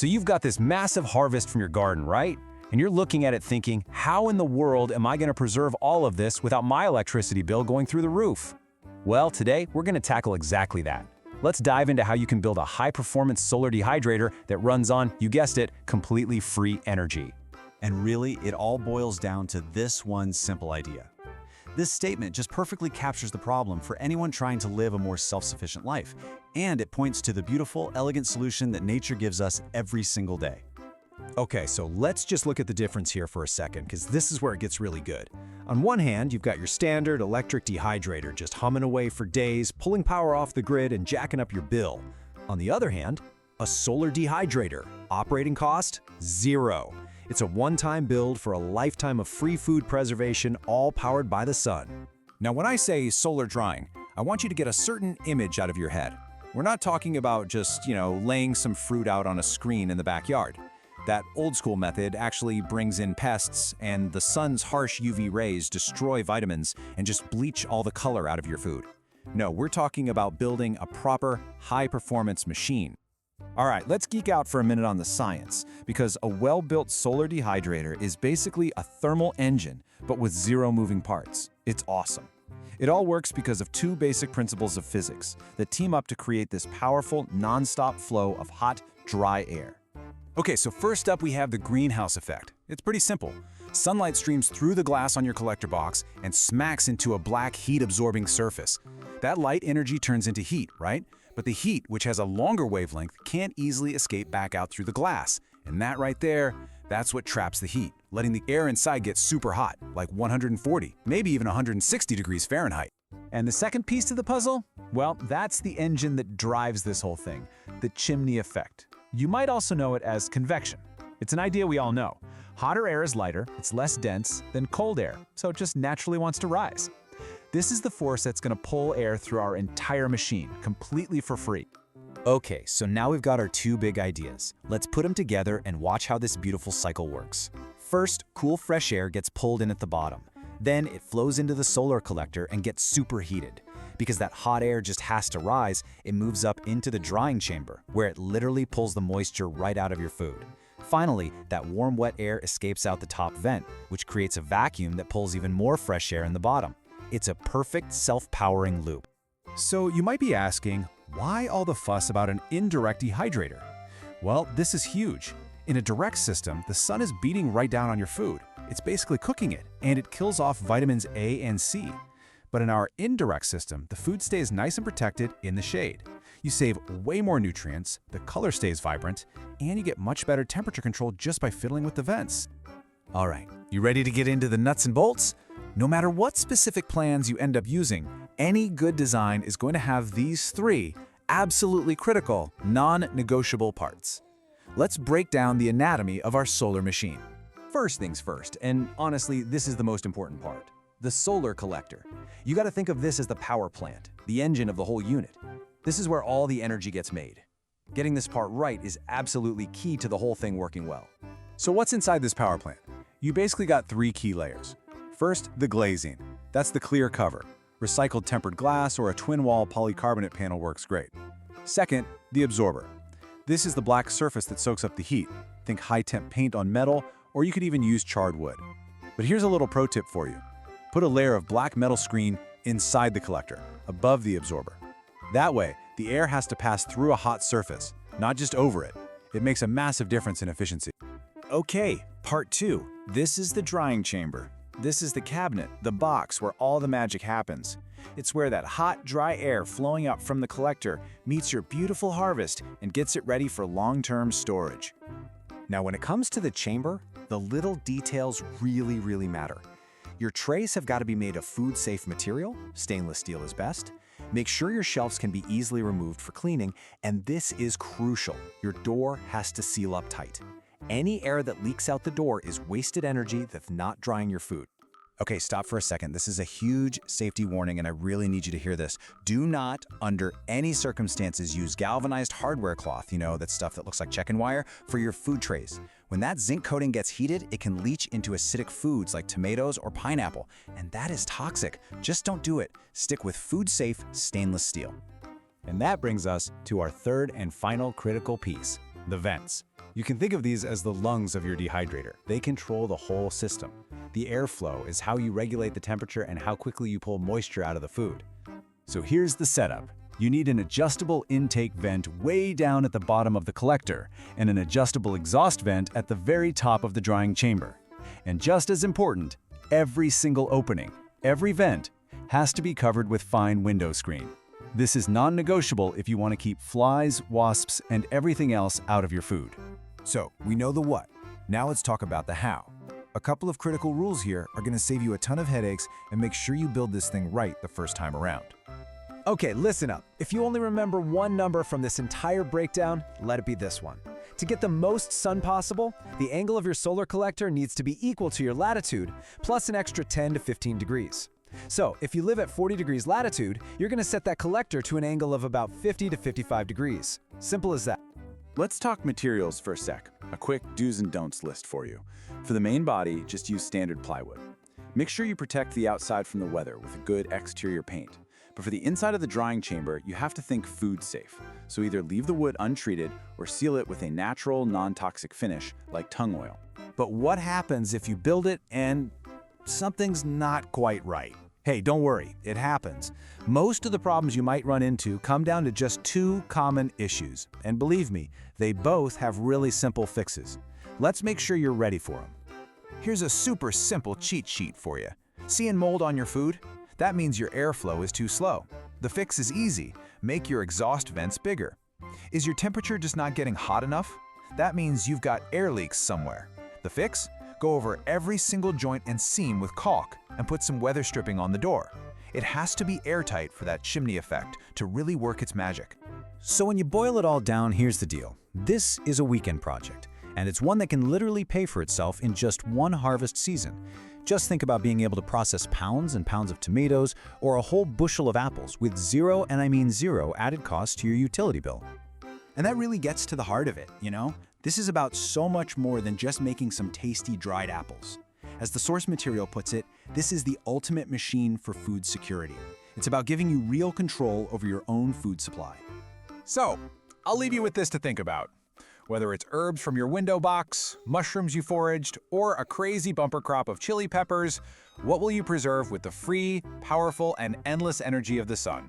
So you've got this massive harvest from your garden, right? And you're looking at it thinking, how in the world am I going to preserve all of this without my electricity bill going through the roof? Well, today we're going to tackle exactly that. Let's dive into how you can build a high-performance solar dehydrator that runs on, you guessed it, completely free energy. And really, it all boils down to this one simple idea. This statement just perfectly captures the problem for anyone trying to live a more self-sufficient life, and it points to the beautiful, elegant solution that nature gives us every single day. Okay, so let's just look at the difference here for a second, because this is where it gets really good. On one hand, you've got your standard electric dehydrator just humming away for days, pulling power off the grid and jacking up your bill. On the other hand, a solar dehydrator, operating cost, zero. It's a one-time build for a lifetime of free food preservation, all powered by the sun. Now, when I say solar drying, I want you to get a certain image out of your head. We're not talking about just, laying some fruit out on a screen in the backyard. That old-school method actually brings in pests, and the sun's harsh UV rays destroy vitamins and just bleach all the color out of your food. No, we're talking about building a proper, high-performance machine. All right, let's geek out for a minute on the science, because a well-built solar dehydrator is basically a thermal engine, but with zero moving parts. It's awesome. It all works because of two basic principles of physics that team up to create this powerful, non-stop flow of hot, dry air. Okay, so first up we have the greenhouse effect. It's pretty simple. Sunlight streams through the glass on your collector box and smacks into a black heat-absorbing surface. That light energy turns into heat, right? But the heat, which has a longer wavelength, can't easily escape back out through the glass. And that right there, that's what traps the heat, letting the air inside get super hot, like 140, maybe even 160 degrees Fahrenheit. And the second piece to the puzzle? Well, that's the engine that drives this whole thing, the chimney effect. You might also know it as convection. It's an idea we all know. Hotter air is lighter, it's less dense than cold air, so it just naturally wants to rise. This is the force that's going to pull air through our entire machine, completely for free. Okay, so now we've got our two big ideas. Let's put them together and watch how this beautiful cycle works. First, cool fresh air gets pulled in at the bottom. Then it flows into the solar collector and gets superheated. Because that hot air just has to rise, it moves up into the drying chamber, where it literally pulls the moisture right out of your food. Finally, that warm, wet air escapes out the top vent, which creates a vacuum that pulls even more fresh air in the bottom. It's a perfect self-powering loop. So you might be asking, why all the fuss about an indirect dehydrator? Well, this is huge. In a direct system, the sun is beating right down on your food. It's basically cooking it, and it kills off vitamins A and C. But in our indirect system, the food stays nice and protected in the shade. You save way more nutrients, the color stays vibrant, and you get much better temperature control just by fiddling with the vents. All right, you ready to get into the nuts and bolts? No matter what specific plans you end up using, any good design is going to have these three absolutely critical, non-negotiable parts. Let's break down the anatomy of our solar machine. First things first, and honestly, this is the most important part. The solar collector. You got to think of this as the power plant, the engine of the whole unit. This is where all the energy gets made. Getting this part right is absolutely key to the whole thing working well. So what's inside this power plant? You basically got three key layers. First, the glazing. That's the clear cover. Recycled tempered glass or a twin-wall polycarbonate panel works great. Second, the absorber. This is the black surface that soaks up the heat. Think high-temp paint on metal, or you could even use charred wood. But here's a little pro tip for you. Put a layer of black metal screen inside the collector, above the absorber. That way, the air has to pass through a hot surface, not just over it. It makes a massive difference in efficiency. Okay, part two. This is the drying chamber. This is the cabinet, the box where all the magic happens. It's where that hot, dry air flowing up from the collector meets your beautiful harvest and gets it ready for long-term storage. Now, when it comes to the chamber, the little details really matter. Your trays have got to be made of food-safe material, stainless steel is best. Make sure your shelves can be easily removed for cleaning, and this is crucial. Your door has to seal up tight. Any air that leaks out the door is wasted energy that's not drying your food. Okay, stop for a second. This is a huge safety warning, and I really need you to hear this. Do not, under any circumstances, use galvanized hardware cloth, that stuff that looks like chicken wire, for your food trays. When that zinc coating gets heated, it can leach into acidic foods like tomatoes or pineapple, and that is toxic. Just don't do it. Stick with food-safe stainless steel. And that brings us to our third and final critical piece, the vents. You can think of these as the lungs of your dehydrator. They control the whole system. The airflow is how you regulate the temperature and how quickly you pull moisture out of the food. So here's the setup. You need an adjustable intake vent way down at the bottom of the collector and an adjustable exhaust vent at the very top of the drying chamber. And just as important, every single opening, every vent, has to be covered with fine window screen. This is non-negotiable if you want to keep flies, wasps, and everything else out of your food. So, we know the what. Now let's talk about the how. A couple of critical rules here are going to save you a ton of headaches and make sure you build this thing right the first time around. Okay, listen up. If you only remember one number from this entire breakdown, let it be this one. To get the most sun possible, the angle of your solar collector needs to be equal to your latitude, plus an extra 10 to 15 degrees. So, if you live at 40 degrees latitude, you're going to set that collector to an angle of about 50 to 55 degrees. Simple as that. Let's talk materials for a sec. A quick do's and don'ts list for you. For the main body, just use standard plywood. Make sure you protect the outside from the weather with a good exterior paint. But for the inside of the drying chamber, you have to think food safe. So either leave the wood untreated or seal it with a natural, non-toxic finish like tung oil. But what happens if you build it and something's not quite right? Hey, don't worry, it happens. Most of the problems you might run into come down to just two common issues. And believe me, they both have really simple fixes. Let's make sure you're ready for them. Here's a super simple cheat sheet for you. Seeing mold on your food? That means your airflow is too slow. The fix is easy. Make your exhaust vents bigger. Is your temperature just not getting hot enough? That means you've got air leaks somewhere. The fix? Go over every single joint and seam with caulk and put some weather stripping on the door. It has to be airtight for that chimney effect to really work its magic. So when you boil it all down, here's the deal. This is a weekend project, and it's one that can literally pay for itself in just one harvest season. Just think about being able to process pounds and pounds of tomatoes or a whole bushel of apples with zero, and I mean zero, added cost to your utility bill. And that really gets to the heart of it, you know? This is about so much more than just making some tasty dried apples. As the source material puts it, this is the ultimate machine for food security. It's about giving you real control over your own food supply. So, I'll leave you with this to think about. Whether it's herbs from your window box, mushrooms you foraged, or a crazy bumper crop of chili peppers, what will you preserve with the free, powerful, and endless energy of the sun?